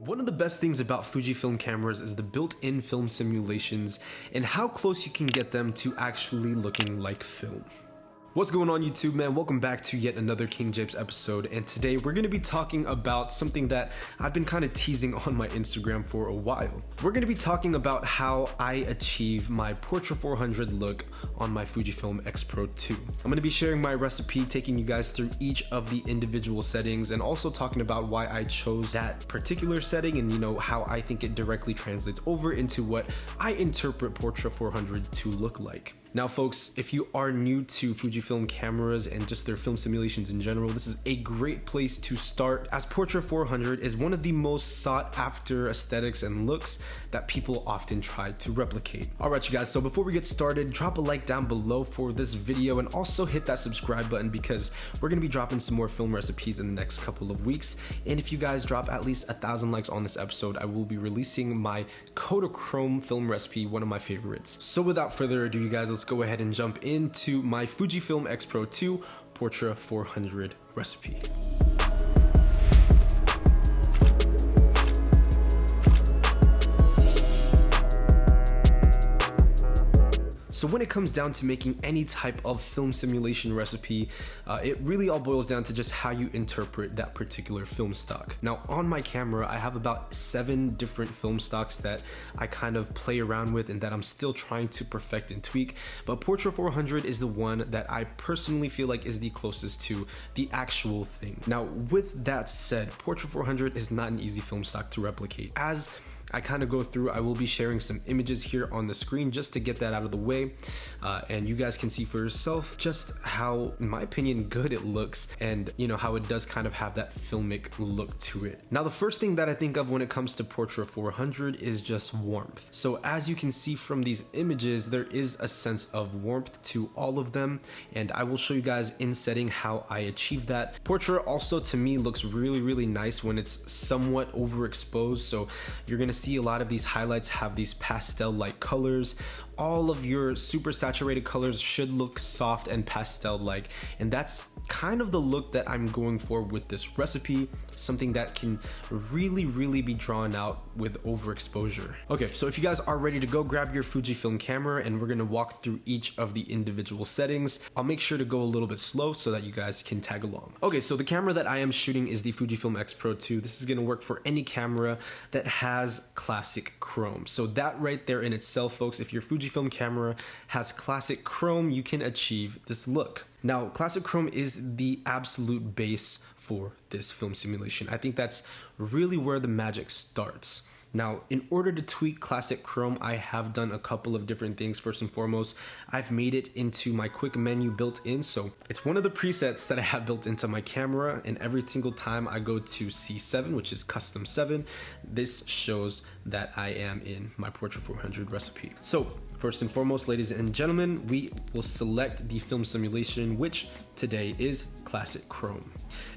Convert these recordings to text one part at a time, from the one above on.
One of the best things about FujiFilm cameras is the built-in film simulations and how close you can get them to actually looking like film. What's going on YouTube, man? Welcome back to yet another King Japes episode, and today we're going to be talking about something that I've been kind of teasing on my Instagram for a while. We're going to be talking about how I achieve my Portra 400 look on my Fujifilm X Pro 2. I'm going to be sharing my recipe, taking you guys through each of the individual settings, and also talking about why I chose that particular setting and how I think it directly translates over into what I interpret Portra 400 to look like. Now folks, if you are new to Fujifilm cameras and just their film simulations in general, this is a great place to start, as Portra 400 is one of the most sought after aesthetics and looks that people often try to replicate. Alright you guys, so before we get started, drop a like down below for this video and also hit that subscribe button because we're going to be dropping some more film recipes in the next couple of weeks. And if you guys drop at least 1,000 likes on this episode, I will be releasing my Kodachrome film recipe, one of my favorites. So without further ado, you guys, let's go ahead and jump into my Fujifilm X Pro 2 Portra 400 recipe. So when it comes down to making any type of film simulation recipe, it really all boils down to just how you interpret that particular film stock. Now on my camera, I have about 7 different film stocks that I kind of play around with and that I'm still trying to perfect and tweak, but Portra 400 is the one that I personally feel like is the closest to the actual thing. Now with that said, Portra 400 is not an easy film stock to replicate. As I kind of go through, I will be sharing some images here on the screen just to get that out of the way, and you guys can see for yourself just how, in my opinion, good it looks, and how it does kind of have that filmic look to it. Now the first thing that I think of when it comes to Portra 400 is just warmth. So as you can see from these images, there is a sense of warmth to all of them, and I will show you guys in setting how I achieve that. Portra also to me looks really nice when it's somewhat overexposed, so you're gonna see a lot of these highlights have these pastel-like colors. All of your super saturated colors should look soft and pastel-like, and that's kind of the look that I'm going for with this recipe, something that can really be drawn out with overexposure. Okay, so if you guys are ready to go, grab your Fujifilm camera and we're gonna walk through each of the individual settings. I'll make sure to go a little bit slow so that you guys can tag along. Okay, so the camera that I am shooting is the Fujifilm X Pro 2. This is gonna work for any camera that has classic chrome. So that right there in itself, folks, if your Fujifilm camera has classic chrome, you can achieve this look. Now, classic chrome is the absolute base for this film simulation. I think that's really where the magic starts. Now, in order to tweak classic chrome, I have done a couple of different things. First and foremost, I've made it into my quick menu built in. So it's one of the presets that I have built into my camera, and every single time I go to C7, which is custom 7, this shows that I am in my Portra 400 recipe. So first and foremost, ladies and gentlemen, we will select the film simulation, which today is classic chrome.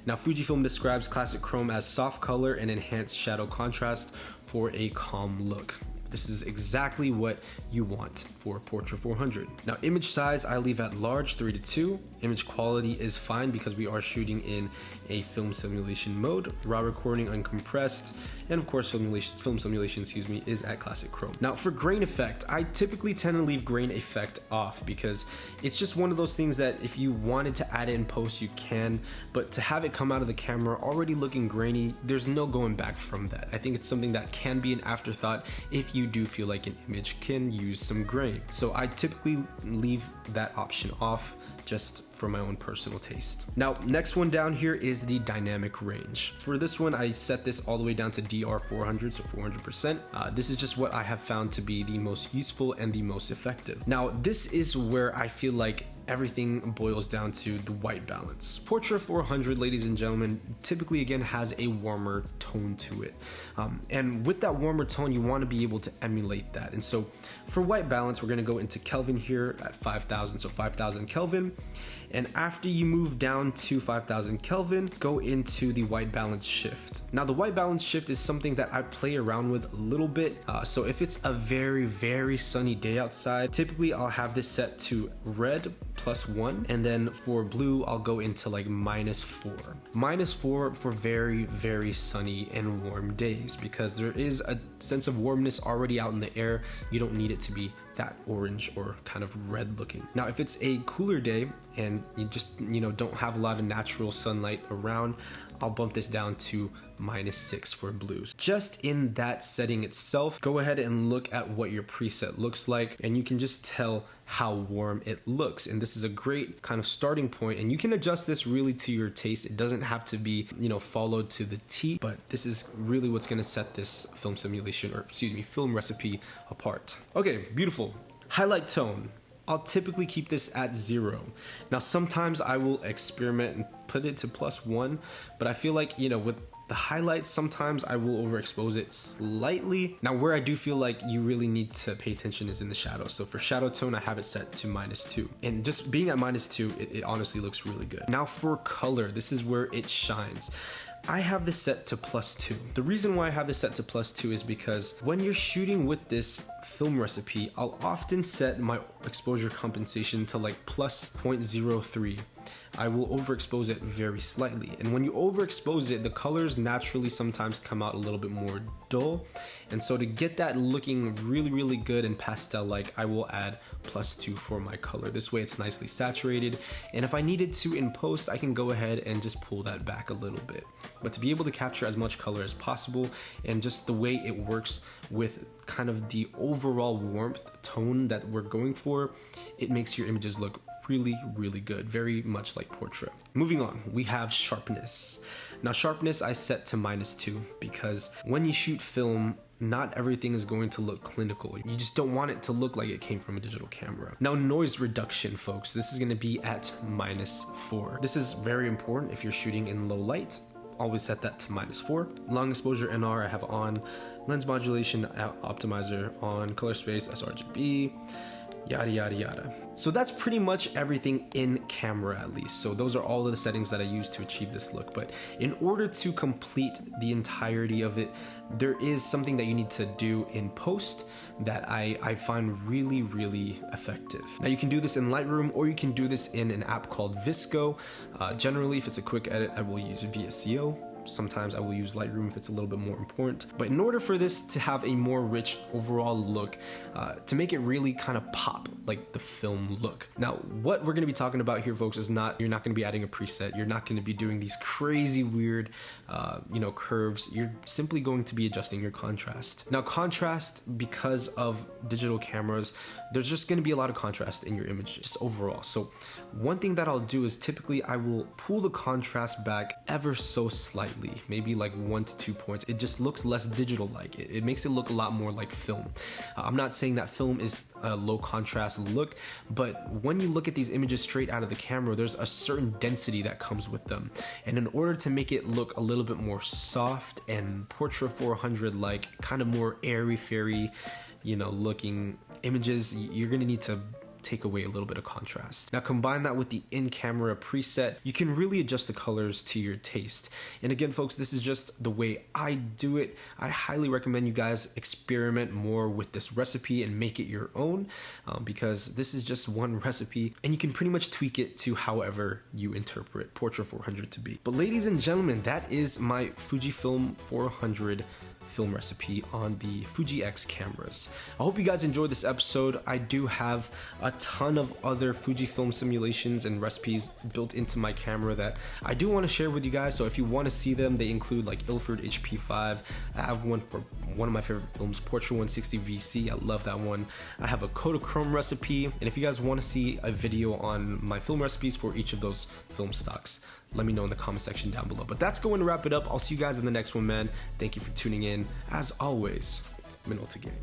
Now, Fujifilm describes classic chrome as soft color and enhanced shadow contrast for a calm look. This is exactly what you want for Portra 400. Now, image size I leave at large, 3:2. Image quality is fine because we are shooting in a film simulation mode. Raw recording uncompressed, and of course film simulation is at classic chrome. Now for grain effect, I typically tend to leave grain effect off because it's just one of those things that if you wanted to add it in post, you can, but to have it come out of the camera already looking grainy, there's no going back from that. I think it's something that can be an afterthought if you do feel like an image can use some grain. So I typically leave that option off just for my own personal taste. Now, next one down here is the dynamic range. For this one, I set this all the way down to DR 400, so 400%. This is just what I have found to be the most useful and the most effective. Now, this is where I feel like everything boils down to the white balance. Portra 400, ladies and gentlemen, typically again has a warmer tone to it. And with that warmer tone, you want to be able to emulate that. And so for white balance, we're going to go into Kelvin here at 5,000, so 5,000 Kelvin. And after you move down to 5,000 Kelvin, go into the white balance shift. Now the white balance shift is something that I play around with a little bit. So if it's a very sunny day outside, typically I'll have this set to red +1, and then for blue I'll go into like -4. -4 for very, very sunny and warm days, because there is a sense of warmness already out in the air. You don't need it to be that orange or kind of red looking. Now if it's a cooler day and you just don't have a lot of natural sunlight around, I'll bump this down to -6 for blues. Just in that setting itself, go ahead and look at what your preset looks like, and you can just tell how warm it looks. And this is a great kind of starting point, and you can adjust this really to your taste. It doesn't have to be followed to the T, but this is really what's going to set this film simulation, or excuse me, film recipe apart. Okay, beautiful. Highlight tone, I'll typically keep this at 0. Now sometimes I will experiment and put it to +1, but I feel like with the highlights, sometimes I will overexpose it slightly. Now where I do feel like you really need to pay attention is in the shadow. So for shadow tone, I have it set to -2. And just being at -2, it honestly looks really good. Now for color, this is where it shines. I have this set to +2. The reason why I have this set to +2 is because when you're shooting with this film recipe, I'll often set my exposure compensation to like +0.03. I will overexpose it very slightly. And when you overexpose it, the colors naturally sometimes come out a little bit more dull. And so to get that looking really, really good and pastel-like, I will add +2 for my color. This way it's nicely saturated. And if I needed to in post, I can go ahead and just pull that back a little bit. But to be able to capture as much color as possible, and just the way it works with kind of the overall warmth tone that we're going for, it makes your images look really, really good, very much like Portra. Moving on, we have sharpness. Now sharpness I set to -2 because when you shoot film, not everything is going to look clinical. You just don't want it to look like it came from a digital camera. Now noise reduction, folks, this is going to be at -4. This is very important if you're shooting in low light. Always set that to -4. Long exposure NR I have on, lens modulation optimizer on, color space sRGB, yada yada yada. So that's pretty much everything in camera, at least. So those are all of the settings that I use to achieve this look. But in order to complete the entirety of it, there is something that you need to do in post that I find really, really effective. Now you can do this in Lightroom, or you can do this in an app called Visco. Generally, if it's a quick edit, I will use VSCO. Sometimes I will use Lightroom if it's a little bit more important. But in order for this to have a more rich overall look, to make it really kind of pop like the film look. Now, what we're gonna be talking about here, folks, is you're not gonna be adding a preset. You're not gonna be doing these crazy weird, curves. You're simply going to be adjusting your contrast. Now, contrast, because of digital cameras, there's just gonna be a lot of contrast in your image, just overall. So one thing that I'll do is typically I will pull the contrast back ever so slightly, maybe like 1 to 2 points. It just looks less digital-like. It makes it look a lot more like film. I'm not saying that film is a low contrast look, but when you look at these images straight out of the camera, there's a certain density that comes with them. And in order to make it look a little bit more soft and Portra 400 like, kind of more airy-fairy, looking images, you're gonna need to take away a little bit of contrast. Now combine that with the in-camera preset, you can really adjust the colors to your taste. And again, folks, this is just the way I do it. I highly recommend you guys experiment more with this recipe and make it your own, because this is just one recipe and you can pretty much tweak it to however you interpret Portra 400 to be. But ladies and gentlemen, that is my FujiFilm 400 film recipe on the Fuji X cameras. I hope you guys enjoyed this episode. I do have a ton of other FujiFilm simulations and recipes built into my camera that I do want to share with you guys. So if you want to see them, they include like Ilford HP5. I have one for one of my favorite films, Portra 160 VC. I love that one. I have a Kodachrome recipe. And if you guys want to see a video on my film recipes for each of those film stocks, let me know in the comment section down below. But that's going to wrap it up. I'll see you guys in the next one, man. Thank you for tuning in. As always, Minolta Gang.